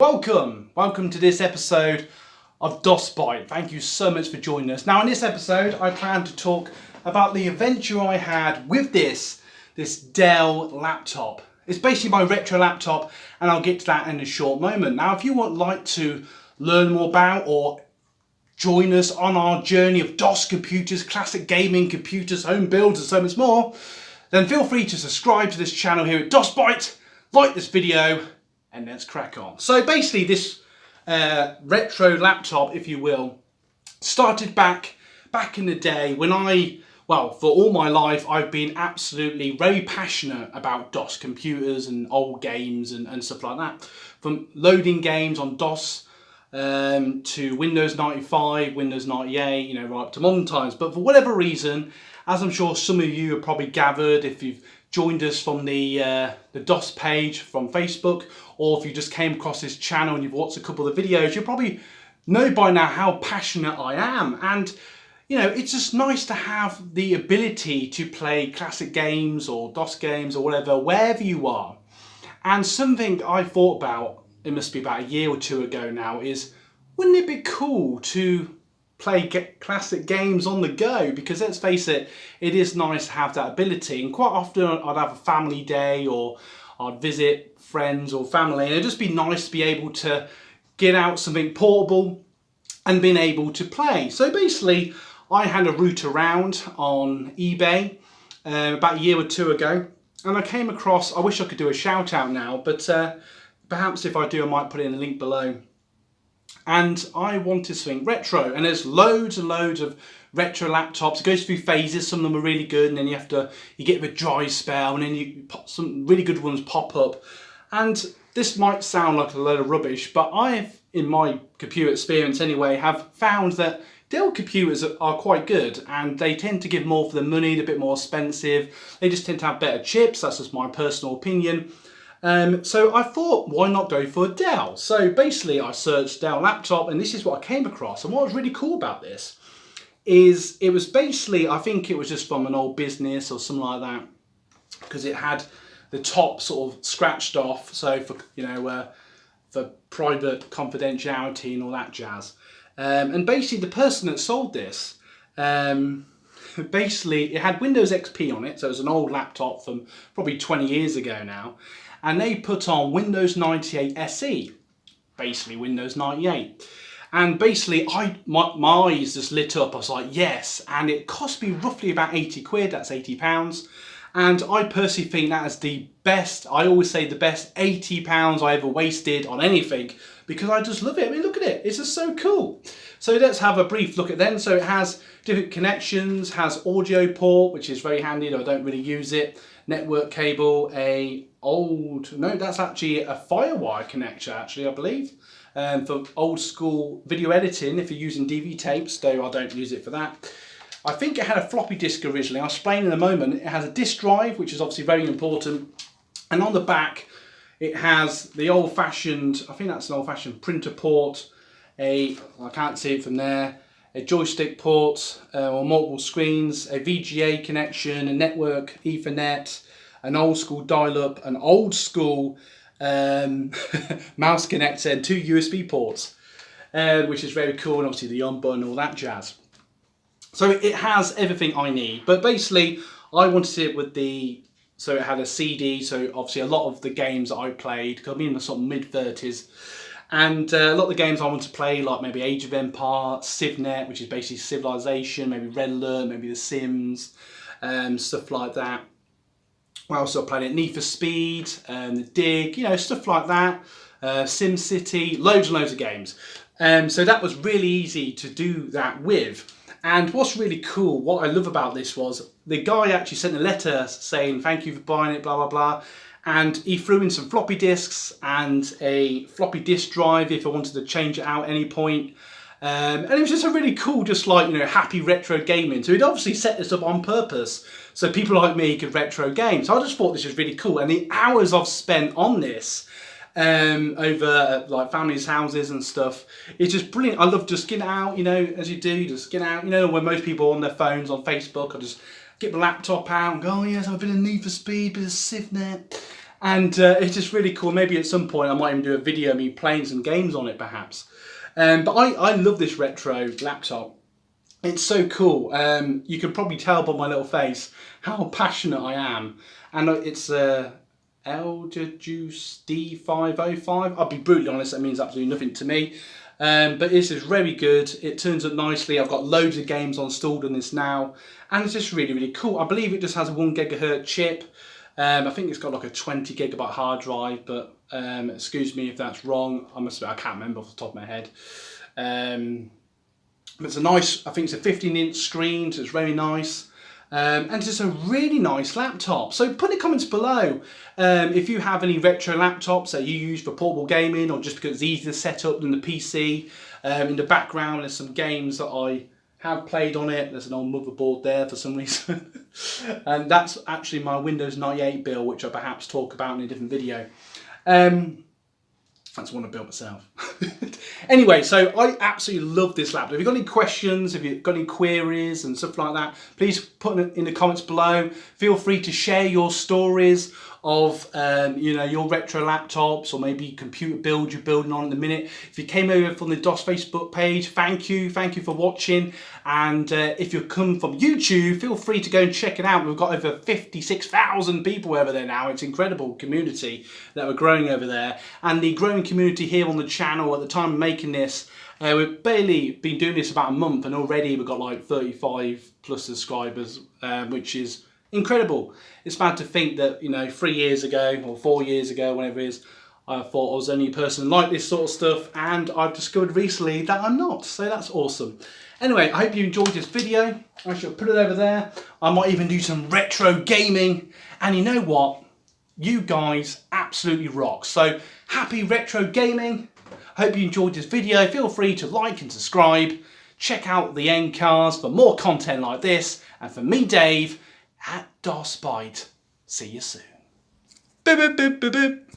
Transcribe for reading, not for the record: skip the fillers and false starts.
Welcome to this episode of DOS Byte. Thank you so much for joining us. Now in this episode I plan to talk about the adventure I had with this Dell laptop. It's basically my retro laptop and I'll get to that in a short moment. Now if you would like to learn more about or join us on our journey of DOS computers, classic gaming computers, home builds and so much more, then feel free to subscribe to this channel here at DOS Byte, like this video, and let's crack on. So basically this retro laptop, if you will, started back in the day when for all my life I've been absolutely very passionate about DOS computers and old games and stuff like that. From loading games on DOS to Windows 95, Windows 98, right up to modern times. But for whatever reason, as I'm sure some of you have probably gathered if you've joined us from the DOS page from Facebook, or if you just came across this channel and you've watched a couple of the videos, you probably know by now how passionate I am. And it's just nice to have the ability to play classic games or DOS games or whatever, wherever you are. And something I thought about, it must be about a year or two ago now, is wouldn't it be cool to play classic games on the go? Because let's face it, it is nice to have that ability. And quite often I'd have a family day or I'd visit friends or family, and it'd just be nice to be able to get out something portable and being able to play. So basically I had a route around on eBay about a year or two ago, and I came across, I wish I could do a shout out now, but perhaps if I do I might put it in the link below. And I wanted something retro, and there's loads and loads of retro laptops. It goes through phases. Some of them are really good, and then you get a dry spell, and then some really good ones pop up. And this might sound like a load of rubbish, but I've, in my computer experience anyway, have found that Dell computers are quite good, and they tend to give more for the money. They're a bit more expensive. They just tend to have better chips. That's just my personal opinion. So I thought, why not go for a Dell? So basically I searched Dell laptop, and this is what I came across. And what was really cool about this is it was basically, I think it was just from an old business or something like that, because it had the top sort of scratched off, so for for private confidentiality and all that jazz. And basically the person that sold this, basically it had Windows XP on it, so it was an old laptop from probably 20 years ago now, and they put on Windows 98 SE, basically Windows 98. And basically my eyes just lit up. I was like, yes. And it cost me roughly about 80 quid, that's £80. And I personally think that is the best, I always say the best £80 I ever wasted on anything, because I just love it. I mean, look at it, it's just so cool. So let's have a brief look at them. So it has different connections, has audio port, which is very handy, though I don't really use it. Network cable, that's actually a Firewire connector, actually, I believe. For old school video editing, if you're using DV tapes, though I don't use it for that. I think it had a floppy disk originally. I'll explain in a moment. It has a disk drive, which is obviously very important. And on the back, it has the old-fashioned, I think that's an old-fashioned printer port, I can't see it from there, a joystick port or multiple screens, a VGA connection, a network Ethernet, an old school dial-up, an old school mouse connector, and 2 USB ports, which is very cool, and obviously the on button and all that jazz. So it has everything I need, but basically I wanted it with so it had a CD, so obviously a lot of the games that I played, because I'm in the sort of mid-30s, and a lot of the games I want to play, like maybe Age of Empires, CivNet, which is basically Civilization, maybe Red Alert, maybe The Sims, stuff like that. I also played it, Need for Speed, The Dig, stuff like that, SimCity, loads and loads of games. So that was really easy to do that with. And what's really cool, what I love about this was the guy actually sent a letter saying thank you for buying it, blah blah blah, and he threw in some floppy disks and a floppy disk drive if I wanted to change it out at any point. And it was just a really cool, just like, happy retro gaming. So he'd obviously set this up on purpose so people like me could retro game. So I just thought this was really cool, and the hours I've spent on this over like families' houses and stuff, it's just brilliant. I love just getting out, as you do, just get out, when most people are on their phones on Facebook, I just get my laptop out and go, oh yes, I've been in Need for Speed, bit of CivNet, And it's just really cool. Maybe at some point I might even do a video of me playing some games on it perhaps. But I love this retro laptop. It's so cool. You can probably tell by my little face how passionate I am. And it's a Elder Juice D505. I'll be brutally honest, that means absolutely nothing to me. But this is very good. It turns up nicely. I've got loads of games installed on this now. And it's just really, really cool. I believe it just has a 1 gigahertz chip. I think it's got like a 20 gigabyte hard drive, but excuse me if that's wrong. I can't remember off the top of my head. But it's a nice, I think it's a 15-inch screen, so it's very nice. And it's just a really nice laptop. So put in the comments below if you have any retro laptops that you use for portable gaming, or just because it's easier to set up than the PC. In the background there's some games that I have played on it. There's an old motherboard there for some reason. And that's actually my Windows 98 build, which I perhaps talk about in a different video. That's one I built myself. Anyway, so I absolutely love this laptop. If you've got any questions, if you've got any queries and stuff like that, please put it in the comments below. Feel free to share your stories of you know, your retro laptops, or maybe computer build you're building on in the minute. If you came over from the DOS Facebook page, thank you for watching. And if you come from YouTube, feel free to go and check it out. We've got over 56,000 people over there now. It's an incredible community that we're growing over there, and the growing community here on the channel at the time of making this. We've barely been doing this about a month, and already we've got like 35 plus subscribers, which is incredible. It's bad to think that, you know, 3 years ago or 4 years ago, whenever it is, I thought I was the only person like this sort of stuff, and I've discovered recently that I'm not, so that's awesome. Anyway, I hope you enjoyed this video. I shall put it over there. I might even do some retro gaming, and you know what? You guys absolutely rock. So happy retro gaming. Hope you enjoyed this video. Feel free to like and subscribe. Check out the end cards for more content like this. And for me, Dave, at DOS Byte. See you soon. Boop, boop, boop, boop, boop.